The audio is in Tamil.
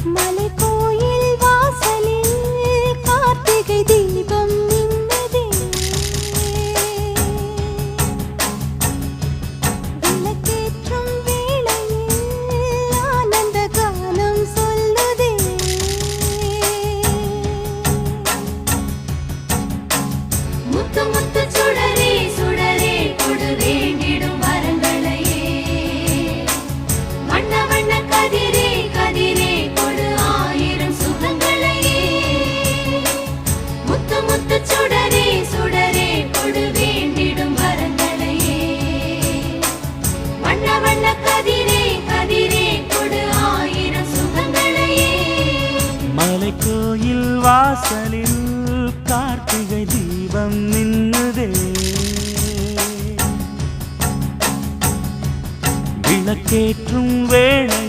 மலைக்கோயில் வாசலில் கார்த்திகை தீபம் மின்னுதே. விளக்கேற்றும் வேளையில் ஆனந்த கானம் சொல்லுதே. முத்து முத்து சுடரே சுடரே கொடு வேண்டிடும் வரங்களையே. வண்ண வண்ண கதிரே கதிரே கொடு ஆயிரம் சுகங்களையே. முத்து முத்து சுடரே சுடரே கொடு வேண்டிடும் வரங்களையே. வண்ண வண்ண கதிரே கதிரே கொடு ஆயிரம் சுகங்களையே. மலைக்கோயில் வாசலில் கார்த்திகை தீபம் மின்னுதே. விளக்கேற்றும் வேளை